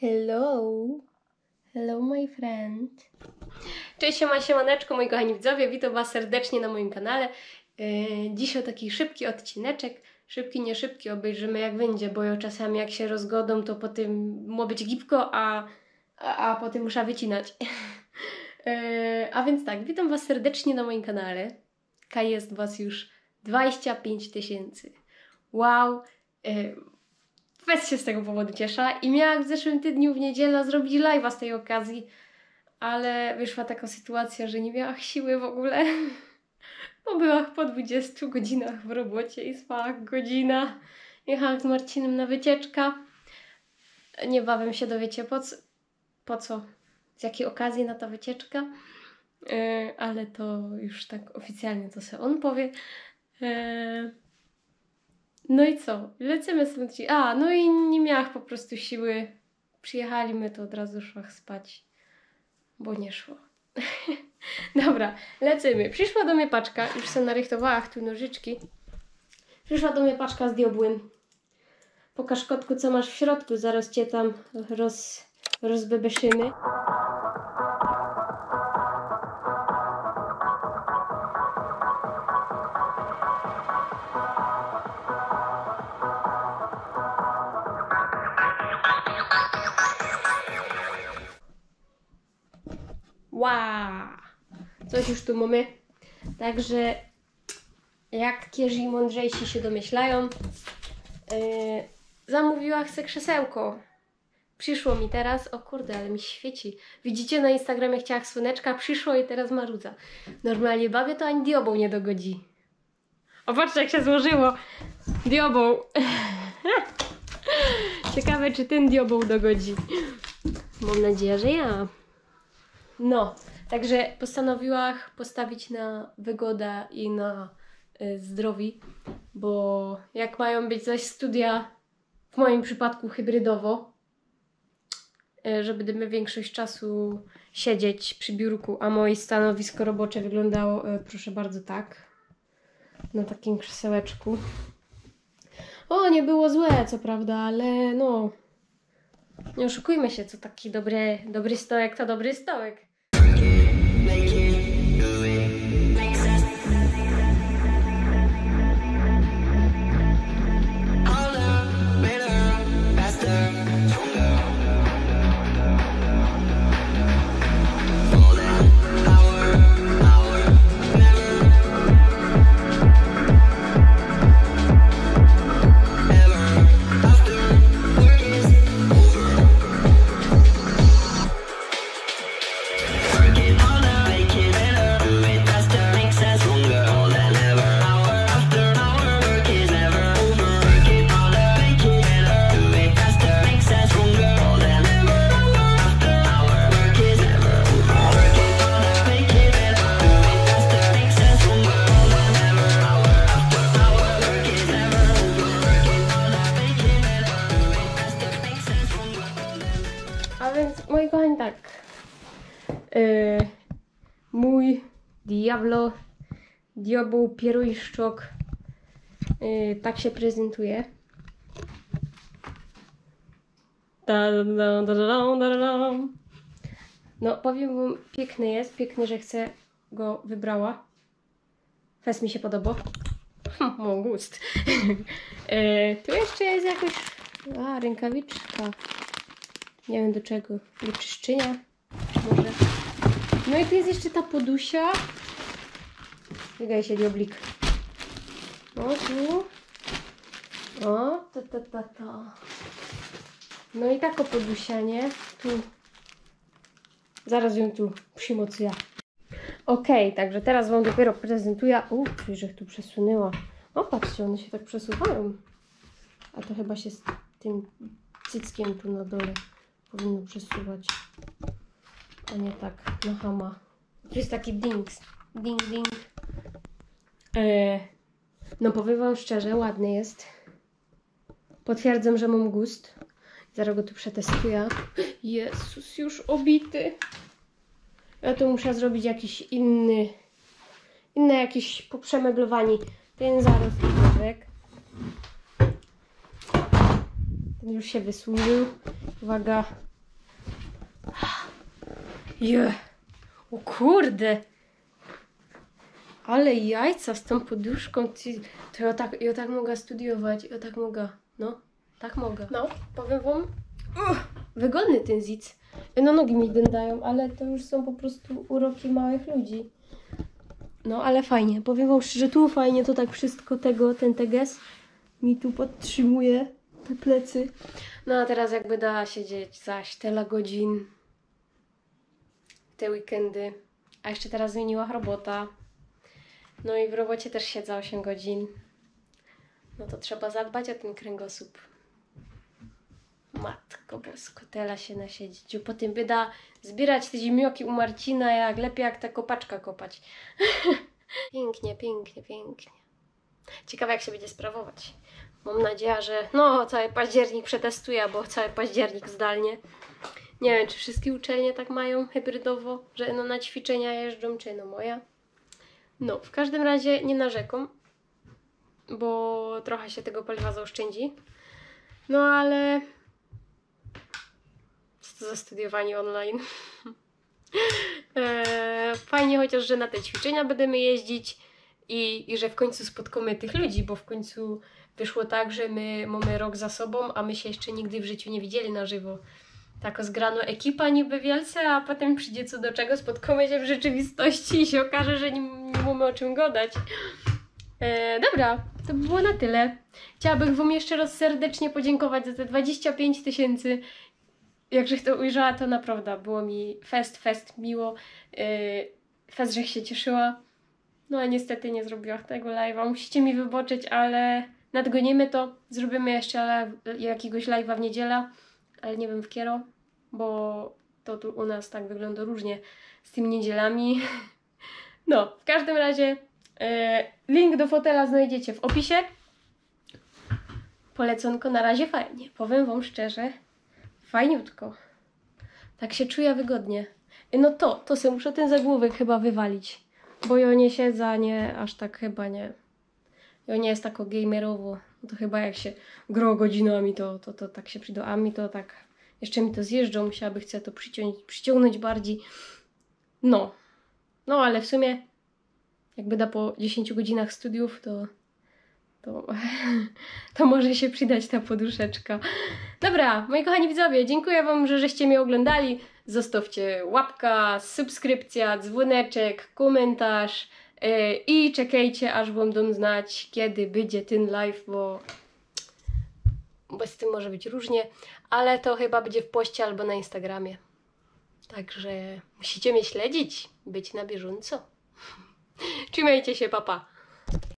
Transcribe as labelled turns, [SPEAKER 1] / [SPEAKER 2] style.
[SPEAKER 1] Hello. Hello my friend. Cześć, siemaneczko moi kochani widzowie, witam Was serdecznie na moim kanale. Dzisiaj taki szybki odcineczek. Szybki, nie szybki, obejrzymy jak będzie, bo ja czasami jak się rozgodą, to potem ma być gibko, a potem muszę wycinać. A więc tak, witam Was serdecznie na moim kanale. Jest Was już 25 000. Wow. Fest się z tego powodu ciesza i miałam w zeszłym tygodniu w niedzielę zrobić live'a z tej okazji, ale wyszła taka sytuacja, że nie miałam siły w ogóle, bo byłam po 20 godzinach w robocie i spała godzina. Jechałam z Marcinem na wycieczkę. Niebawem się dowiecie po co, z jakiej okazji na ta wycieczka, ale to już tak oficjalnie to sobie on powie. No i co? Lecimy stąd. No i nie miałam po prostu siły. Przyjechaliśmy, to od razu szłam spać, bo nie szło. Dobra, lecimy. Przyszła do mnie paczka, już sobie narychtowała tu nożyczki. Przyszła do mnie paczka z diobłem. Pokaż, kotku, co masz w środku, zaraz Cię tam rozbebeszymy. Wow! Coś już tu mamy. Także jak kierzy mądrzejsi się domyślają, zamówiła chcę krzesełko. Przyszło mi teraz, o kurde, ale mi świeci. Widzicie, na Instagramie chciałam słoneczka, przyszło i teraz marudza. Normalnie babie to ani diobą nie dogodzi. O, patrzcie jak się złożyło. Diobą. Ciekawe, czy ten diobą dogodzi. Mam nadzieję, że ja. No, także postanowiłam postawić na wygodę i na zdrowie, bo jak mają być zaś studia, w moim przypadku hybrydowo, że będziemy większość czasu siedzieć przy biurku, a moje stanowisko robocze wyglądało, proszę bardzo, tak, na takim krzesełeczku. O, nie było złe, co prawda, ale no, nie oszukujmy się, co taki dobry stołek to dobry stołek. A więc, moi kochani, tak, mój diabeł pieruszczok tak się prezentuje. No, powiem wam, piękny jest, piękny, że chcę go wybrała. Fest mi się podoba. Mam gust. Tu jeszcze jest jakoś, rękawiczka. Nie wiem do czego, do czyszczenia, czy może. No i tu jest jeszcze ta podusia. Wygaj się, dioblik. O, tu. O, ta. No i taka podusia, nie? Tu. Zaraz ją tu przymocuję. Okej, także teraz wam dopiero prezentuję. Że tu przesunęła. O, patrzcie, one się tak przesuwają. A to chyba się z tym cyckiem tu na dole powinno przesuwać, a nie tak na chama. To jest taki ding. No powiem wam szczerze, ładny jest. Potwierdzam, że mam gust. Zaraz go tu przetestuję. Jezus, już obity. Ja tu muszę zrobić jakiś inne jakieś poprzemeblowanie. Ten zaraz kawałek. Ten już się wysłużył. Uwaga, O kurde! Ale jajca z tą poduszką, to ja tak mogę studiować, ja tak mogę, no, tak mogę. No, powiem wam, wygodny ten zic. No nogi mi dędają, ale to już są po prostu uroki małych ludzi. No, ale fajnie, powiem wam szczerze, tu fajnie to tak wszystko ten teges mi tu podtrzymuje te plecy. No a teraz jakby da siedzieć zaś tyle godzin, te weekendy, a jeszcze teraz zmieniła robota. No i w robocie też siedzę 8 godzin. No to trzeba zadbać o ten kręgosłup. Matko bosko, tela się nasiedzieć. A potem byda zbierać te ziemnioki u Marcina, jak lepiej jak ta kopaczka kopać. Pięknie, pięknie, pięknie. Ciekawe jak się będzie sprawować. Mam nadzieję, że no cały październik przetestuję, bo cały październik zdalnie. Nie wiem, czy wszystkie uczelnie tak mają hybrydowo, że no na ćwiczenia jeżdżą, czy no moja. No, w każdym razie nie narzekam, bo trochę się tego paliwa zaoszczędzi. No ale co to za studiowanie online? Fajnie chociaż, że na te ćwiczenia będziemy jeździć i że w końcu spotkamy tych ludzi, bo w końcu wyszło tak, że my mamy rok za sobą, a my się jeszcze nigdy w życiu nie widzieli na żywo. Taka zgrana ekipa niby wielce, a potem przyjdzie co do czego, spotkamy się w rzeczywistości i się okaże, że nie mamy o czym gadać. Dobra, to by było na tyle. Chciałabym wam jeszcze raz serdecznie podziękować za te 25 000. Jakżech to ujrzała, to naprawdę było mi fest miło. Fest, że się cieszyła. No a niestety nie zrobiłam tego live'a. Musicie mi wybaczyć, ale nadgonimy to. Zrobimy jeszcze jakiegoś live'a w niedzielę, ale nie wiem w kiero, bo to tu u nas tak wygląda różnie z tymi niedzielami. No, w każdym razie link do fotela znajdziecie w opisie. Poleconko na razie fajnie. Powiem wam szczerze, fajniutko. Tak się czuję wygodnie. No to sobie muszę ten zagłówek chyba wywalić. Bo ja nie siedzę, nie, aż tak chyba nie. Ja nie jest tako gamerowo. To chyba jak się gro godzinami, to tak się przyda. A mi to tak, jeszcze mi to zjeżdżą, musiałaby chcę to przyciągnąć bardziej. No, ale w sumie jakby da po 10 godzinach studiów, to może się przydać ta poduszeczka. Dobra, moi kochani widzowie, dziękuję wam, że żeście mnie oglądali. Zostawcie łapka, subskrypcja, dzwoneczek, komentarz i czekajcie, aż wam dam znać, kiedy będzie ten live, bo z tym może być różnie, ale to chyba będzie w poście albo na Instagramie. Także musicie mnie śledzić, być na bieżąco. Trzymajcie się, papa.